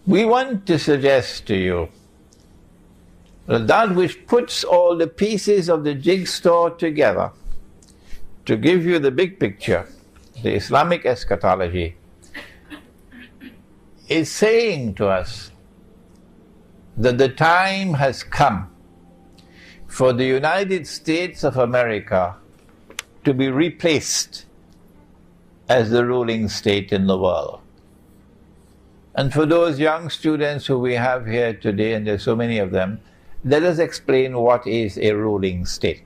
We want to suggest to you that which puts all the pieces of the jigsaw together to give you the big picture, the Islamic eschatology, is saying to us that the time has come for the United States of America to be replaced as the ruling state in the world. And for those young students who we have here today, and there's so many of them, let us explain what is a ruling state.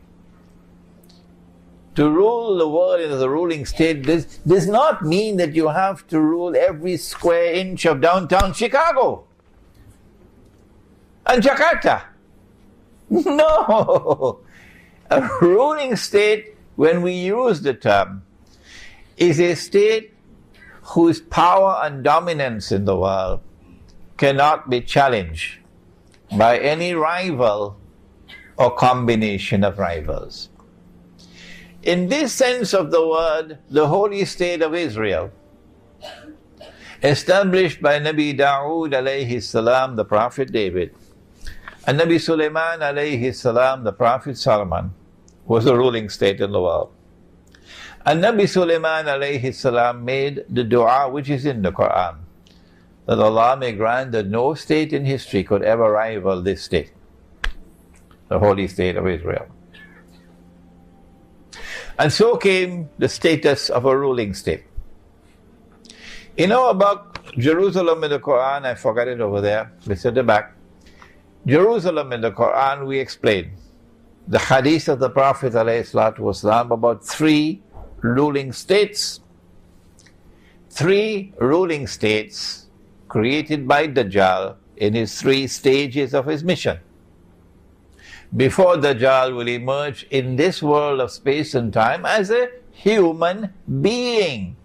To rule the world as a ruling state does not mean that you have to rule every square inch of downtown Chicago and Jakarta. No! A ruling state, when we use the term, is a state whose power and dominance in the world cannot be challenged by any rival or combination of rivals. In this sense of the word, the holy state of Israel, established by Nabi Dawood alayhi salam, the Prophet David, and Nabi Sulaiman alayhi salam, the Prophet Solomon, was the ruling state in the world. And Nabi Sulaiman alayhi salam made the dua which is in the Qur'an, that Allah may grant that no state in history could ever rival this state, the holy state of Israel. And so came the status of a ruling state. You know about Jerusalem in the Qur'an, I forgot it over there, it's at the back. Jerusalem in the Qur'an, we explained the Hadith of the Prophet ﷺ about three ruling states. Three ruling states created by Dajjal in his 3 stages of his mission. Before Dajjal will emerge in this world of space and time as a human being.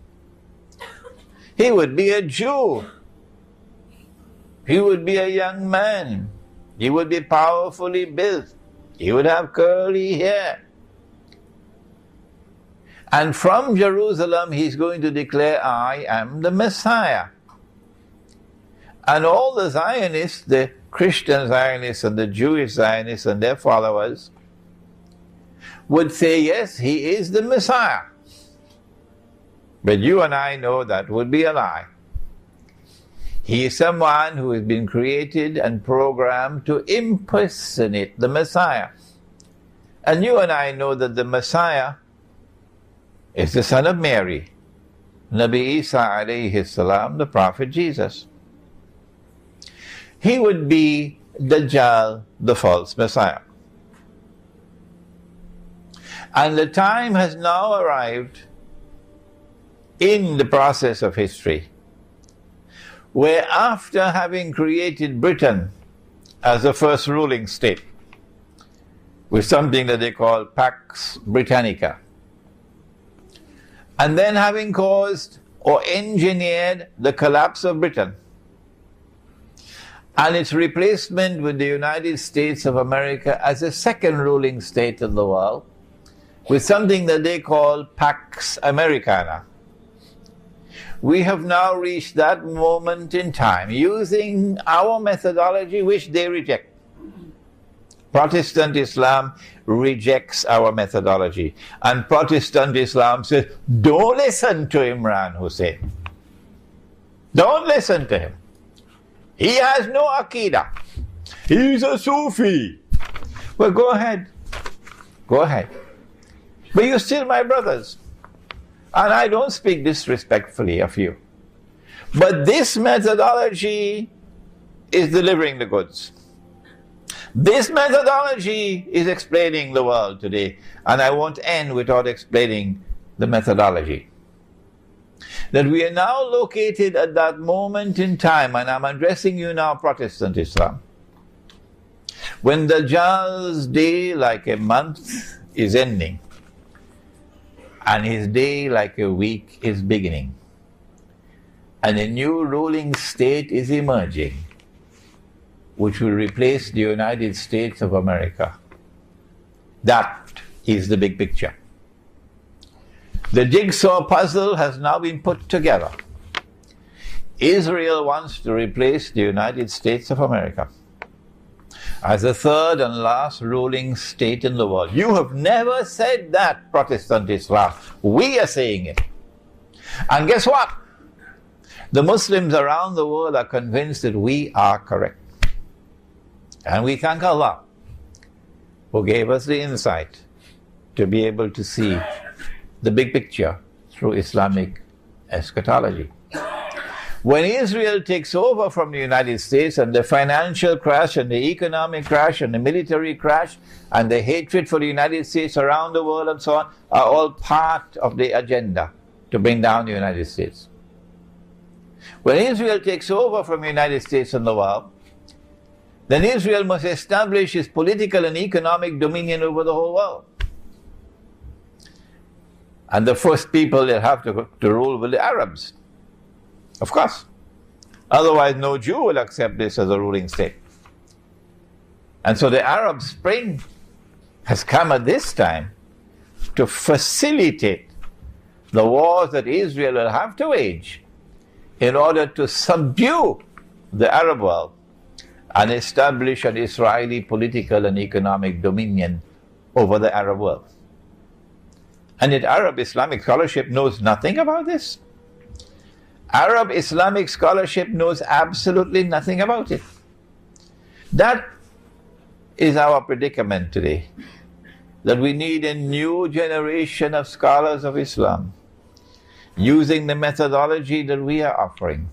He would be a Jew. He would be a young man. He would be powerfully built. He would have curly hair. And from Jerusalem he's going to declare, I am the Messiah. And all the Zionists, the Christian Zionists and the Jewish Zionists and their followers, would say, yes, he is the Messiah. But you and I know that would be a lie. He is someone who has been created and programmed to impersonate the Messiah. And you and I know that the Messiah is the son of Mary, Nabi Isa alayhi salam, the Prophet Jesus. He would be Dajjal, the false Messiah. And the time has now arrived in the process of history where, after having created Britain as the first ruling state with something that they call Pax Britannica, and then having caused or engineered the collapse of Britain and its replacement with the United States of America as a second ruling state in the world with something that they call Pax Americana, we have now reached that moment in time using our methodology which they reject. Protestant Islam rejects our methodology, and Protestant Islam says, don't listen to Imran Hosein. Don't listen to him. He has no Aqidah. He's a Sufi. Well, go ahead. Go ahead. But you're still my brothers. And I don't speak disrespectfully of you. But this methodology is delivering the goods. This methodology is explaining the world today. And I won't end without explaining the methodology. That we are now located at that moment in time, and I'm addressing you now, Protestant Islam, when Dajjal's day like a month is ending, and his day like a week is beginning, and a new ruling state is emerging, which will replace the United States of America. That is the big picture. The jigsaw puzzle has now been put together. Israel wants to replace the United States of America as the third and last ruling state in the world. You have never said that, Protestant Islam. We are saying it. And guess what? The Muslims around the world are convinced that we are correct. And we thank Allah who gave us the insight to be able to see the big picture through Islamic eschatology. When Israel takes over from the United States, and the financial crash and the economic crash and the military crash and the hatred for the United States around the world and so on are all part of the agenda to bring down the United States. When Israel takes over from the United States and the world, then Israel must establish its political and economic dominion over the whole world. And the first people that have to rule will be the Arabs. Of course. Otherwise, no Jew will accept this as a ruling state. And so the Arab Spring has come at this time to facilitate the wars that Israel will have to wage in order to subdue the Arab world and establish an Israeli political and economic dominion over the Arab world. And yet Arab Islamic scholarship knows nothing about this. Arab Islamic scholarship knows absolutely nothing about it. That is our predicament today, that we need a new generation of scholars of Islam using the methodology that we are offering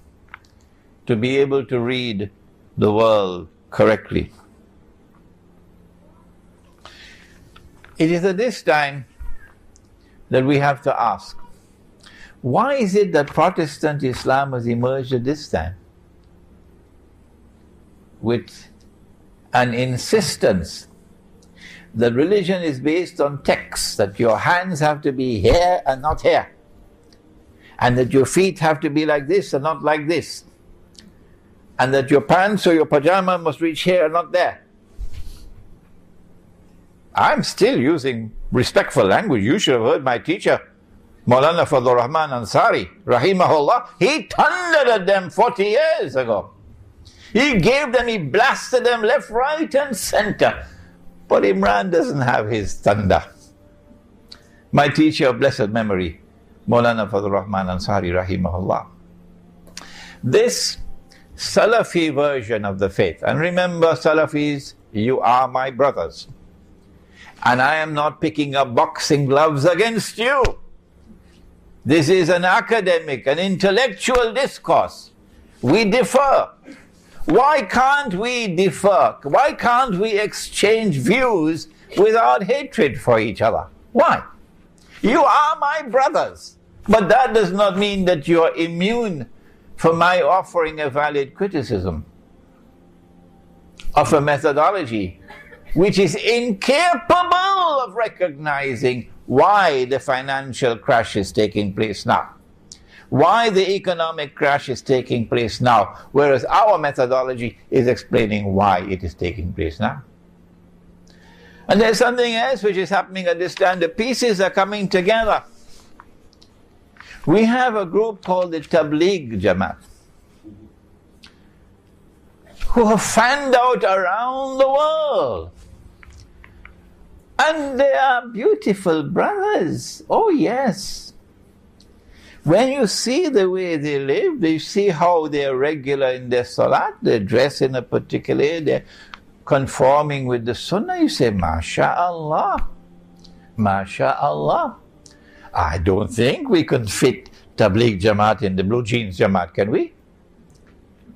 to be able to read the world correctly. It is at this time that we have to ask, why is it that Protestant Islam has emerged at this time with an insistence that religion is based on texts, that your hands have to be here and not here, and that your feet have to be like this and not like this, and that your pants or your pajama must reach here and not there? I'm still using respectful language. You should have heard my teacher, Maulana Fadlur Rahman Ansari, Rahimahullah. He thundered at them 40 years ago. He gave them, he blasted them left, right and center. But Imran doesn't have his thunder. My teacher of blessed memory, Maulana Fadlur Rahman Ansari, Rahimahullah. This Salafi version of the faith, and remember Salafis, you are my brothers. And I am not picking up boxing gloves against you. This is an academic, an intellectual discourse. We differ. Why can't we differ? Why can't we exchange views without hatred for each other? Why? You are my brothers. But that does not mean that you are immune from my offering a valid criticism of a methodology which is incapable of recognizing why the financial crash is taking place now, why the economic crash is taking place now, whereas our methodology is explaining why it is taking place now. And there's something else which is happening at this time. The pieces are coming together. We have a group called the Tabligh Jamaat, who have fanned out around the world. And they are beautiful brothers. Oh yes. When you see the way they live, you see how they are regular in their salat, they dress in a particular way, they're conforming with the sunnah, you say, MashaAllah, MashaAllah. I don't think we can fit Tabligh Jamaat in the blue jeans Jamaat, can we?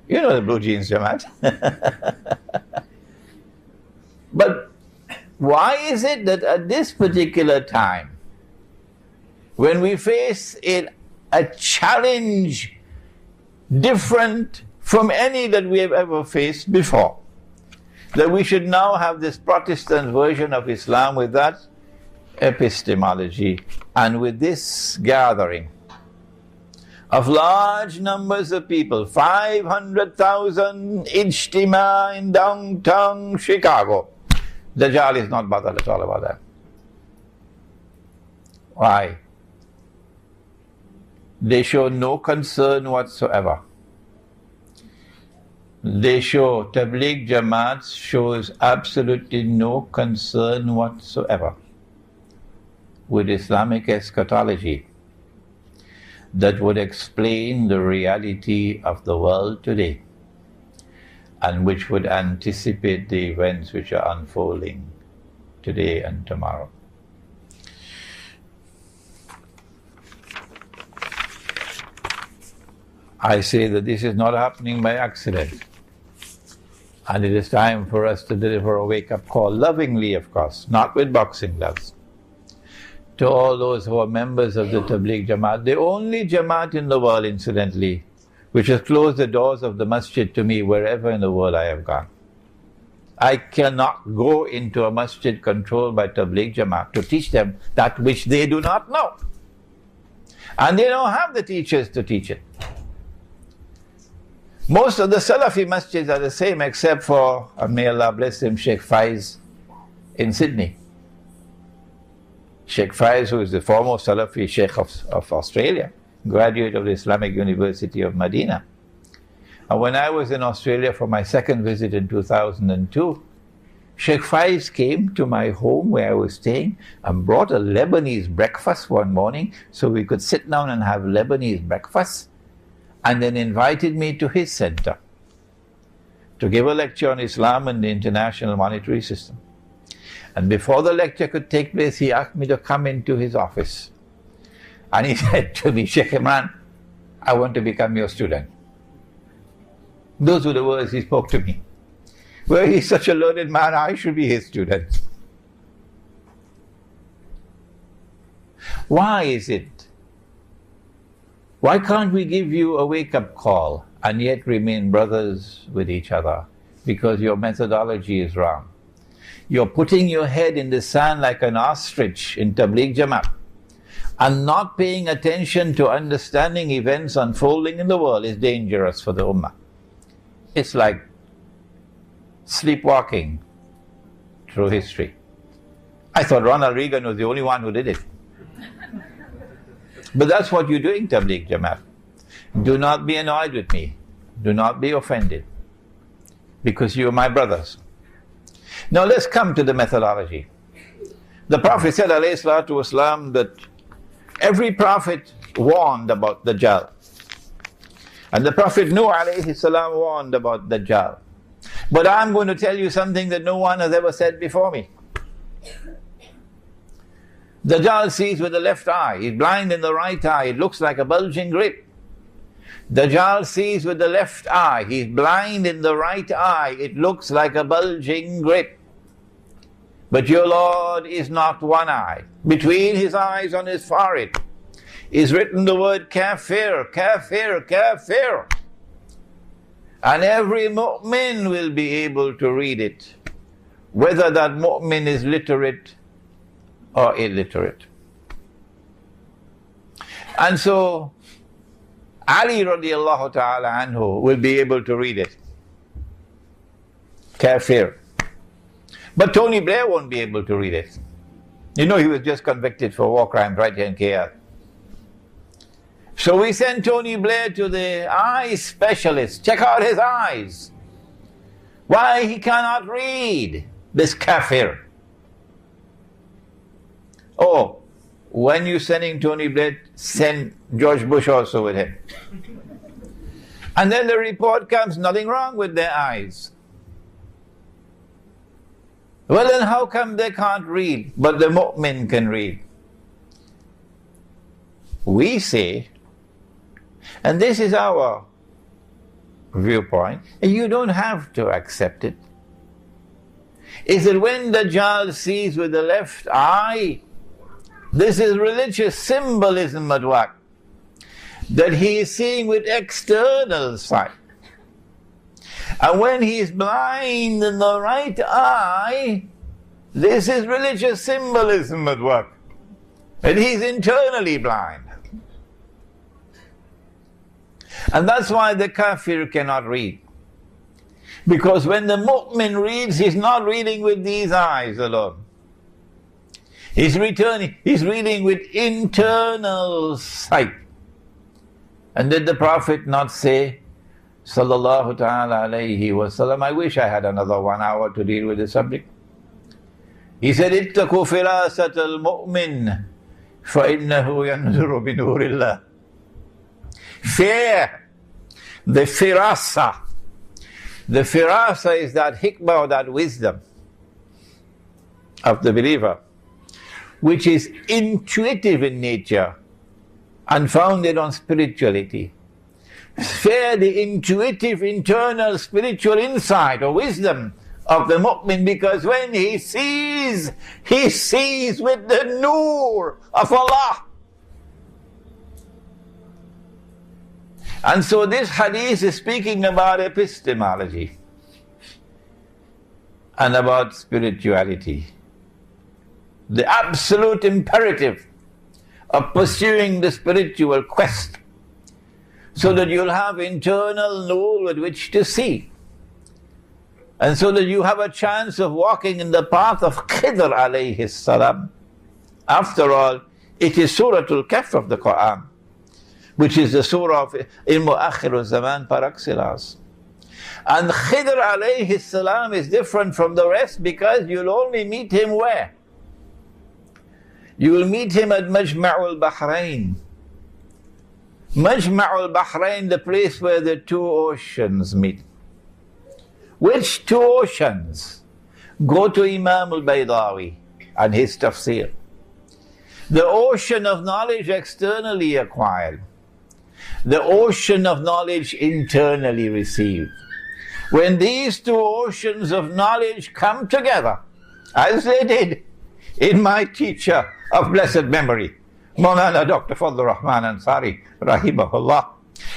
You know the blue jeans Jamaat. But why is it that at this particular time, when we face a challenge different from any that we have ever faced before, that we should now have this Protestant version of Islam with that epistemology and with this gathering of large numbers of people, 500,000 ijtima in downtown Chicago. Dajjal is not bothered at all about that. Why? They show no concern whatsoever they show, Tabligh Jamaat shows absolutely no concern whatsoever with Islamic eschatology that would explain the reality of the world today and which would anticipate the events which are unfolding today and tomorrow. I say that this is not happening by accident, and it is time for us to deliver a wake-up call, lovingly of course, not with boxing gloves, to all those who are members of the Tabligh Jamaat, the only Jamaat in the world, incidentally, which has closed the doors of the masjid to me wherever in the world I have gone. I cannot go into a masjid controlled by Tabligh Jamaat to teach them that which they do not know. And they don't have the teachers to teach it. Most of the Salafi masjids are the same except for, may Allah bless him, Sheikh Faiz in Sydney. Sheikh Faiz, who is the foremost Salafi Sheikh of Australia, graduate of the Islamic University of Medina. And when I was in Australia for my second visit in 2002, Sheikh Faiz came to my home where I was staying and brought a Lebanese breakfast one morning so we could sit down and have Lebanese breakfast, and then invited me to his center to give a lecture on Islam and the international monetary system. And before the lecture could take place, he asked me to come into his office. And he said to me, Sheikh Imran, I want to become your student. Those were the words he spoke to me. Well, he's such a learned man, I should be his student. Why is it? Why can't we give you a wake-up call and yet remain brothers with each other? Because your methodology is wrong. You're putting your head in the sand like an ostrich in Tabligh Jamaat and not paying attention to understanding events unfolding in the world is dangerous for the Ummah. It's like sleepwalking through history. I thought Ronald Reagan was the only one who did it. But that's what you're doing, Tabligh Jamaat. Do not be annoyed with me. Do not be offended. Because you are my brothers. Now let's come to the methodology. The Prophet said, alayhi salatu wasalam, that every prophet warned about Dajjal. And the Prophet Nuh alayhi salam warned about Dajjal. But I'm going to tell you something that no one has ever said before me. Dajjal sees with the left eye, he's blind in the right eye, it looks like a bulging grip. Dajjal sees with the left eye, he's blind in the right eye, it looks like a bulging grip. But your Lord is not one eye. Between his eyes on his forehead is written the word kafir, kafir, kafir. And every mu'min will be able to read it, whether that mu'min is literate or illiterate. And so Ali radiallahu ta'ala anhu will be able to read it. Kafir. But Tony Blair won't be able to read it. You know, he was just convicted for war crimes right here in KL. So we sent Tony Blair to the eye specialist. Check out his eyes. Why he cannot read this kafir? Oh, when you're sending Tony Blair, send George Bush also with him. And then the report comes, nothing wrong with their eyes. Well, then how come they can't read, but the mu'min can read? We say, and this is our viewpoint, and you don't have to accept it, is that when Dajjal sees with the left eye, this is religious symbolism at work, that he is seeing with external sight. And when he is blind in the right eye, this is religious symbolism at work, and he's internally blind. And that's why the kafir cannot read. Because when the mu'min reads, he's not reading with these eyes alone. He's reading with internal sight. And did the Prophet not say, sallallahu ta'ala alayhi wa sallam, I wish I had another 1 hour to deal with the subject. He said, اتقوا فراسة المؤمن فإنه ينظر بنور الله. Fear the firasa. The firasa is that hikmah, or that wisdom of the believer, which is intuitive in nature and founded on spirituality. Fear the intuitive, internal spiritual insight or wisdom of the mu'min, because when he sees with the nur of Allah. And so this hadith is speaking about epistemology and about spirituality. The absolute imperative of pursuing the spiritual quest, so that you'll have internal nur with which to see, and so that you have a chance of walking in the path of Khidr alayhi salam. After all, it is Suratul Kahf of the Qur'an, which is the surah of Akhir Zaman par excellence. And Khidr alayhi salam is different from the rest because you'll only meet him where? You will meet him at Majma'ul Bahrain. Majma'ul Bahrain, the place where the two oceans meet. Which two oceans? Go to Imam al-Baydawi and his tafsir. The ocean of knowledge externally acquired, the ocean of knowledge internally received. When these two oceans of knowledge come together, as they did in my teacher of blessed memory, Maulana Dr. Fadl Rahman Ansari, rahimahullah,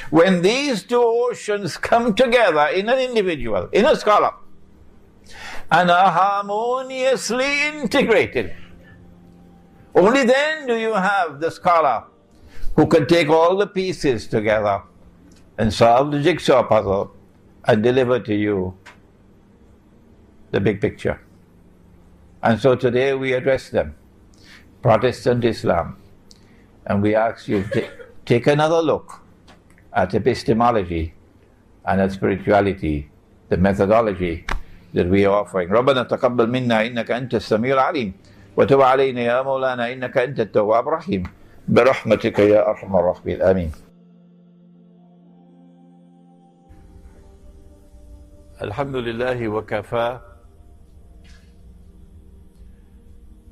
when these two oceans come together in an individual, in a scholar, and are harmoniously integrated, only then do you have the scholar who can take all the pieces together and solve the jigsaw puzzle and deliver to you the big picture. And so today we address them, Protestant Islam, and we ask you to take another look at epistemology and at spirituality, the methodology that we are offering. رَبَّنَا تَقَبَّلْ مِنَّا إِنَّكَ أَنْتَ السَّمِيعُ الْعَلِيمُ وَتُبْ عَلَيْنَا يَا مَوْلَانَا إِنَّكَ أَنْتَ التَّوَّابُ الرَّحِيمُ بِرَحْمَتِكَ يَا أَرْحَمَ الرَّاحِمِينَ آمين. الحمد لله وكفى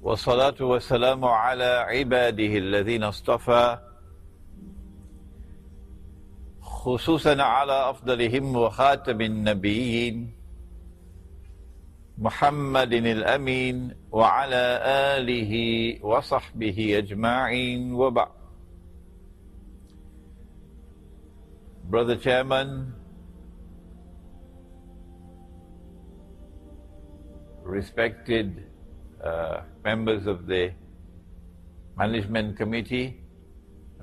والصلاة والسلام على عباده الذين اصطفى خصوصا على أفضلهم وخاتم النبيين محمد الأمين وعلى آله وصحبه أجمعين وبعد. Brother Chairman, respected members of the Management Committee,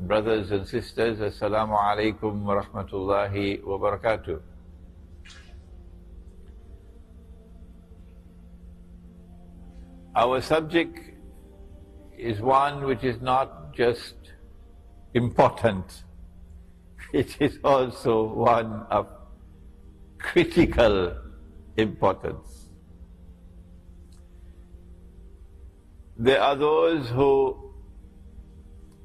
brothers and sisters, Assalamu Alaikum wa Rahmatullahi wa Barakatuh. Our subject is one which is not just important, it is also one of critical importance. There are those who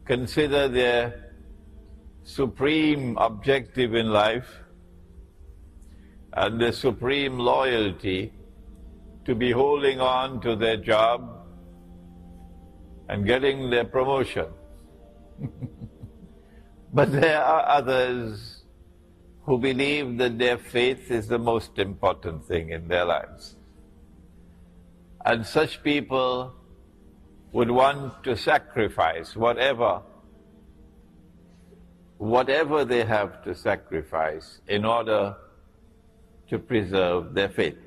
consider their supreme objective in life and their supreme loyalty to be holding on to their job and getting their promotion. But there are others who believe that their faith is the most important thing in their lives. And such people would want to sacrifice whatever they have to sacrifice in order to preserve their faith.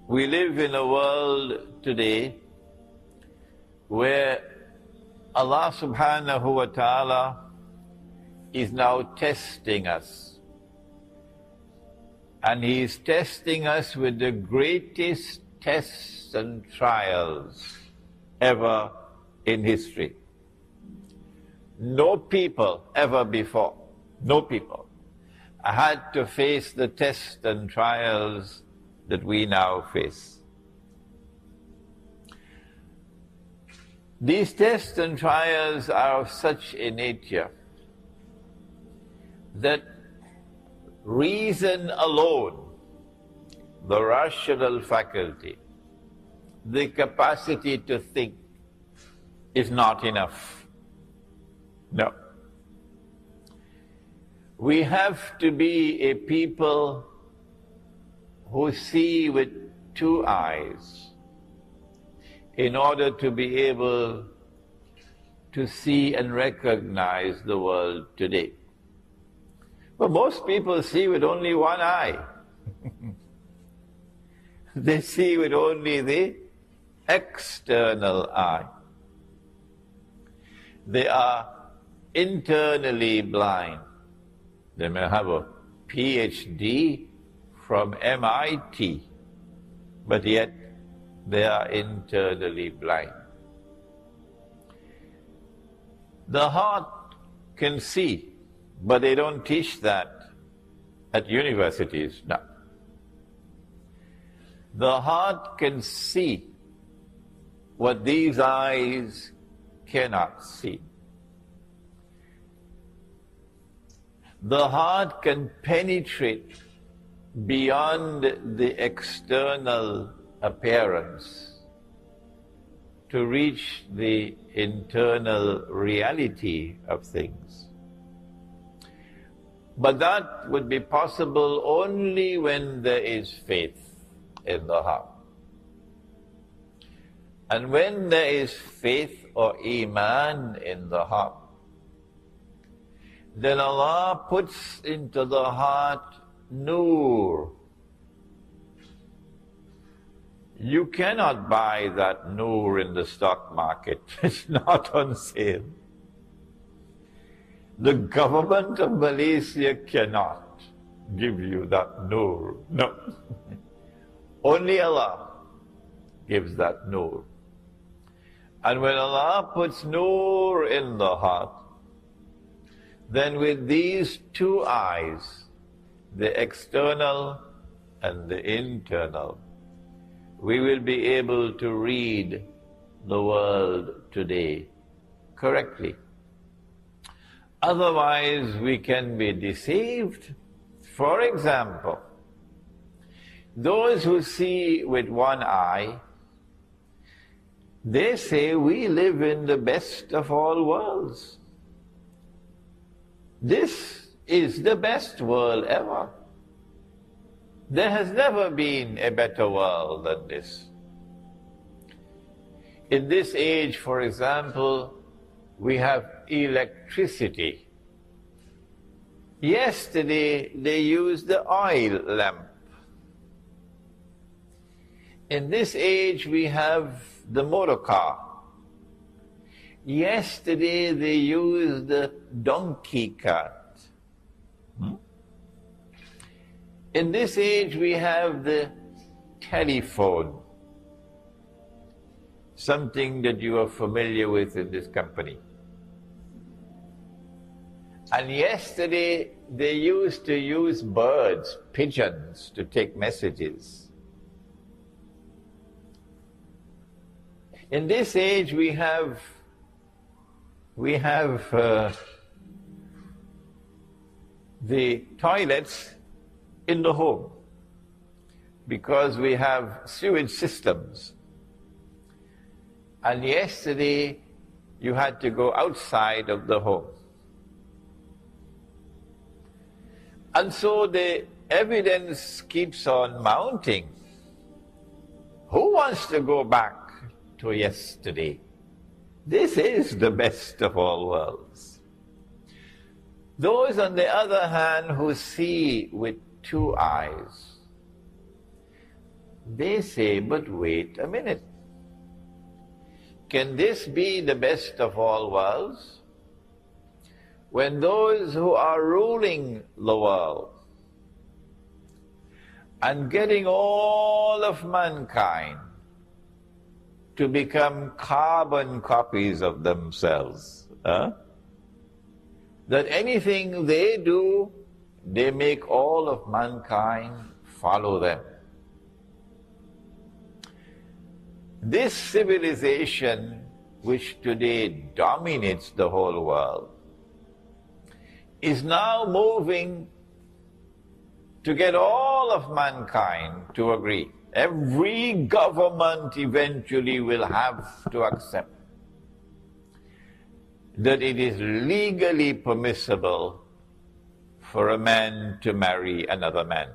We live in a world today where Allah subhanahu wa ta'ala is now testing us. And He is testing us with the greatest tests and trials ever in history. No people ever before, no people had to face the tests and trials that we now face. These tests and trials are of such a nature that reason alone, the rational faculty, the capacity to think, is not enough. No. We have to be a people who see with two eyes in order to be able to see and recognize the world today. But most people see with only one eye. They see with only the external eye. They are internally blind. They may have a PhD from MIT, but yet they are internally blind. The heart can see, but they don't teach that at universities now. The heart can see what these eyes cannot see. The heart can penetrate beyond the external appearance to reach the internal reality of things. But that would be possible only when there is faith in the heart. And when there is faith or iman in the heart, then Allah puts into the heart nur. You cannot buy that nur in the stock market. It's not on sale. The government of Malaysia cannot give you that nur. No. Only Allah gives that nur. And when Allah puts nur in the heart, then with these two eyes, the external and the internal, we will be able to read the world today correctly. Otherwise, we can be deceived. For example, those who see with one eye, they say we live in the best of all worlds. This is the best world ever. There has never been a better world than this. In this age, for example, we have electricity. Yesterday, they used the oil lamp. In this age, we have the motor car. Yesterday, they used the donkey cart. In this age, we have the telephone, something that you are familiar with in this company. And yesterday, they used to use birds, pigeons, to take messages. In this age, we have the toilets in the home, because we have sewage systems. And yesterday, you had to go outside of the home. And so the evidence keeps on mounting. Who wants to go back to yesterday? This is the best of all worlds. Those, on the other hand, who see with two eyes, they say, but wait a minute. Can this be the best of all worlds? When those who are ruling the world and getting all of mankind to become carbon copies of themselves, that anything they do they make all of mankind follow them. This civilization, which today dominates the whole world, is now moving to get all of mankind to agree. Every government eventually will have to accept that it is legally permissible for a man to marry another man.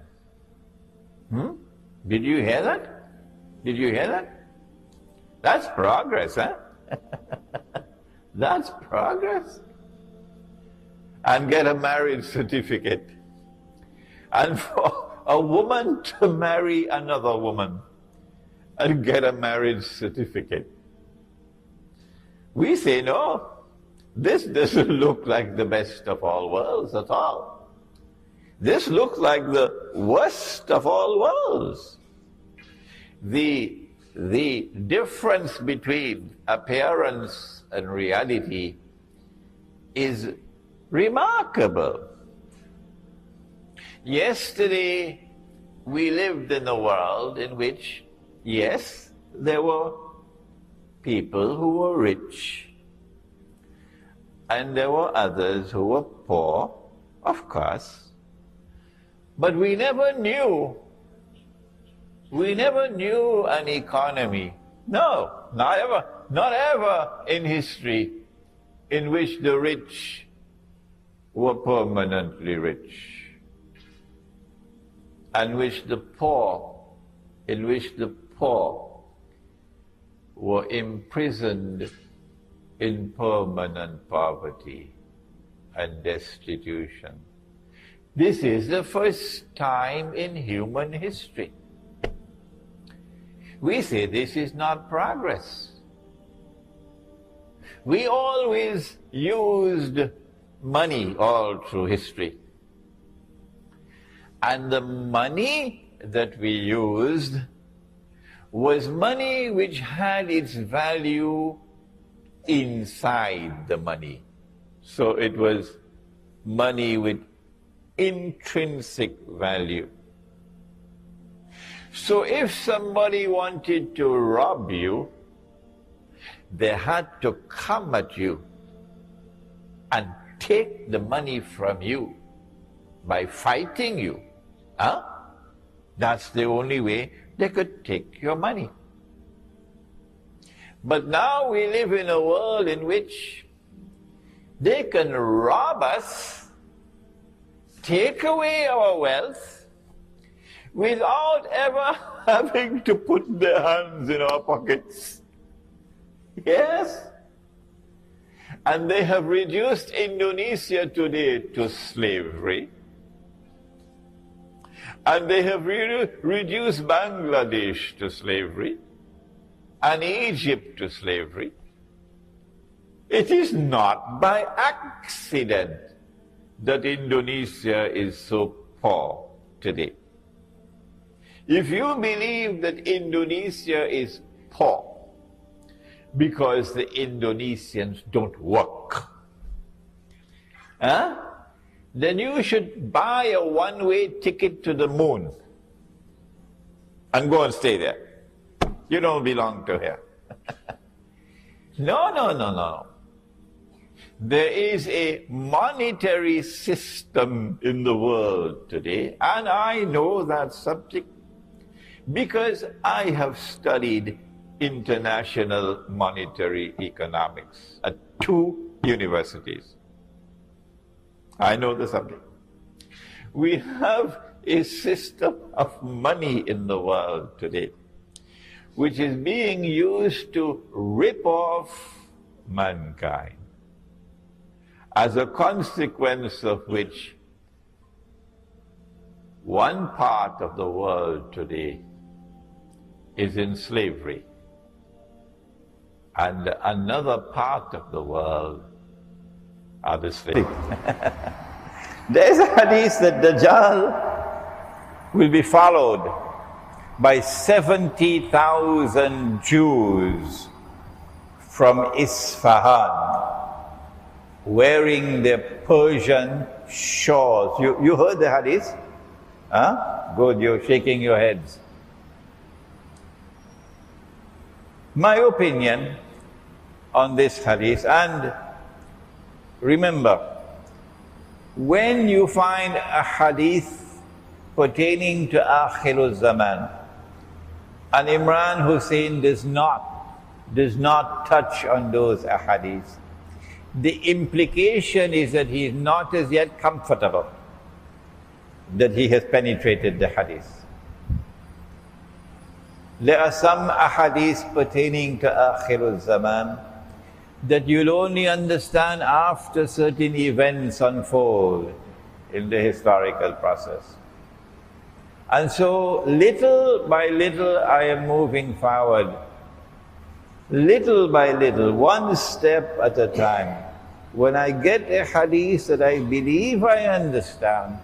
Did you hear that? Did you hear that? That's progress, huh? That's progress. And get a marriage certificate. And for a woman to marry another woman and get a marriage certificate. We say, no, this doesn't look like the best of all worlds at all. This looks like the worst of all worlds. The difference between appearance and reality is remarkable. Yesterday, we lived in a world in which, yes, there were people who were rich, and there were others who were poor, of course. But we never knew an economy, no, not ever in history, in which the rich were permanently rich, and in which the poor were imprisoned in permanent poverty and destitution. This is the first time in human history. We say this is not progress. We always used money all through history. And the money that we used was money which had its value inside the money. So it was money with intrinsic value. So if somebody wanted to rob you, they had to come at you and take the money from you by fighting you. That's the only way they could take your money. But now we live in a world in which they can rob us, take away our wealth, without ever having to put their hands in our pockets. Yes? And they have reduced Indonesia today to slavery. And they have reduced Bangladesh to slavery, and Egypt to slavery. It is not by accident that Indonesia is so poor today. If you believe that Indonesia is poor because the Indonesians don't work, then you should buy a one-way ticket to the moon and go and stay there. You don't belong to here. No. There is a monetary system in the world today, and I know that subject because I have studied international monetary economics at 2 universities. I know the subject. We have a system of money in the world today, which is being used to rip off mankind, as a consequence of which one part of the world today is in slavery, and another part of the world are the slaves. There is a hadith that Dajjal will be followed by 70,000 Jews from Isfahan, wearing their Persian shores. You heard the hadith? Huh? Good, you're shaking your heads. My opinion on this hadith, and remember, when you find a hadith pertaining to Akhir Zaman, and Imran Hosein does not touch on those ahadith, the implication is that he is not as yet comfortable that he has penetrated the hadith. There are some ahadith pertaining to Akhir Zaman that you'll only understand after certain events unfold in the historical process. And so, little by little, I am moving forward. Little by little, one step at a time. When I get a hadith that I believe I understand,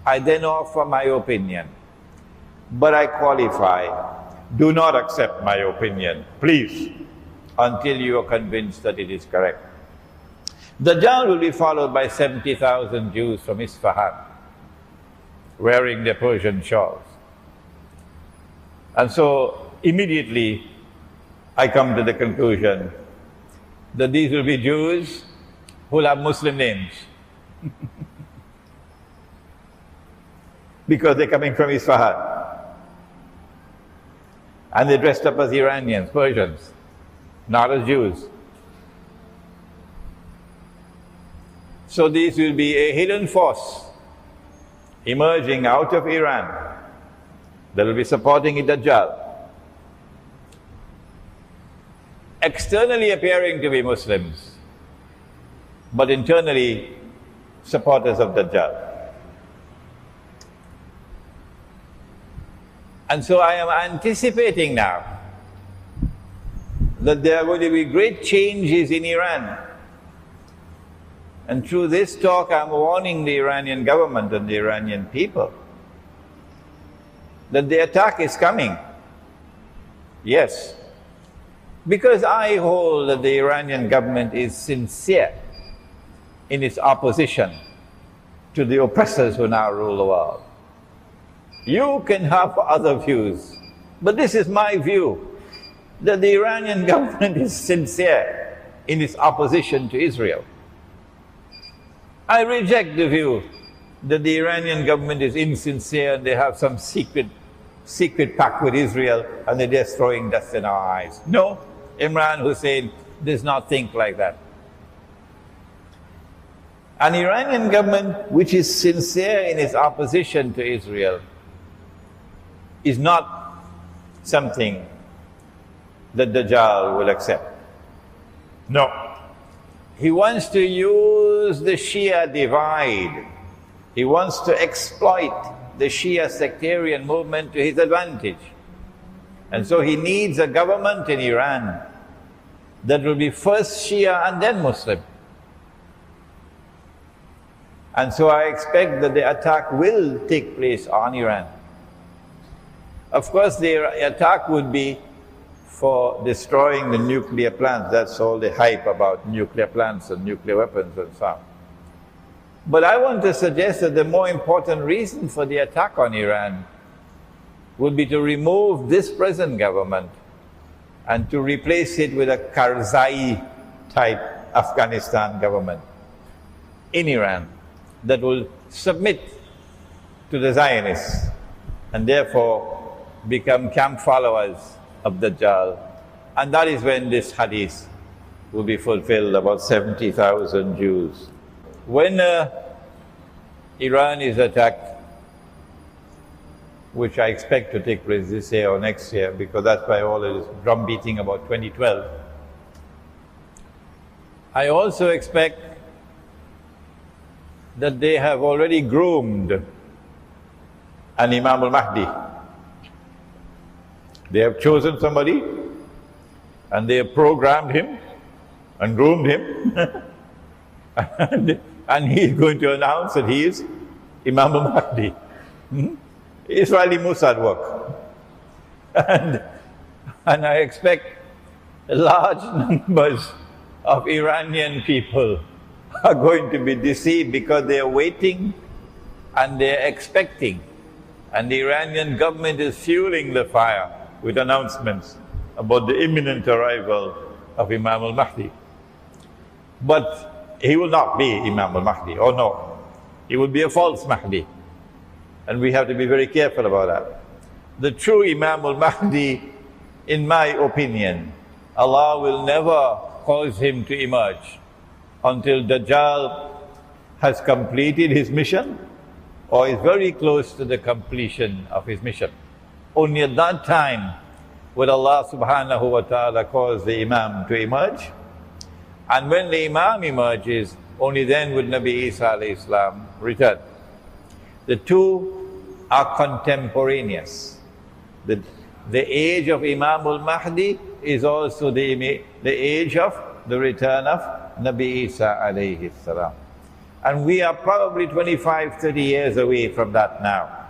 I then offer my opinion. But I qualify. Do not accept my opinion, please, until you are convinced that it is correct. Dajjal will be followed by 70,000 Jews from Isfahan, wearing their Persian shawls. And so, immediately, I come to the conclusion that these will be Jews who will have Muslim names. Because they're coming from Isfahan. And they're dressed up as Iranians, Persians, not as Jews. So these will be a hidden force emerging out of Iran that will be supporting Dajjal. Externally appearing to be Muslims, but internally supporters of Dajjal. And so I am anticipating now that there are going to be great changes in Iran. And through this talk, I'm warning the Iranian government and the Iranian people that the attack is coming. Yes. Because I hold that the Iranian government is sincere in its opposition to the oppressors who now rule the world. You can have other views, but this is my view, that the Iranian government is sincere in its opposition to Israel. I reject the view that the Iranian government is insincere and they have some secret pact with Israel and they're just throwing dust in our eyes. No, Imran Hosein does not think like that. An Iranian government which is sincere in its opposition to Israel is not something that Dajjal will accept. No. He wants to use the Shia divide. He wants to exploit the Shia sectarian movement to his advantage. And so he needs a government in Iran that will be first Shia and then Muslim. And so I expect that the attack will take place on Iran. Of course, the attack would be for destroying the nuclear plants. That's all the hype about nuclear plants and nuclear weapons and so on. But I want to suggest that the more important reason for the attack on Iran would be to remove this present government and to replace it with a Karzai-type Afghanistan government in Iran that will submit to the Zionists and therefore become camp followers of Dajjal. And that is when this hadith will be fulfilled, about 70,000 Jews. When Iran is attacked, which I expect to take place this year or next year, because that's why all is drum beating about 2012, I also expect that they have already groomed an Imam al-Mahdi. They have chosen somebody and they have programmed him and groomed him and he is going to announce that he is Imam al-Mahdi. Israeli Mossad work. And I expect large numbers of Iranian people are going to be deceived because they are waiting and they are expecting. And the Iranian government is fueling the fire with announcements about the imminent arrival of Imam al-Mahdi. But he will not be Imam al-Mahdi, oh no. He will be a false Mahdi. And we have to be very careful about that. The true Imam al-Mahdi, in my opinion, Allah will never cause him to emerge until Dajjal has completed his mission or is very close to the completion of his mission. Only at that time would Allah subhanahu wa ta'ala cause the Imam to emerge. And when the Imam emerges, only then would Nabi Isa alayhi salam return. The two are contemporaneous. The age of Imam al-Mahdi is also the age of the return of Nabi Isa alayhi salam. And we are probably 25, 30 years away from that now.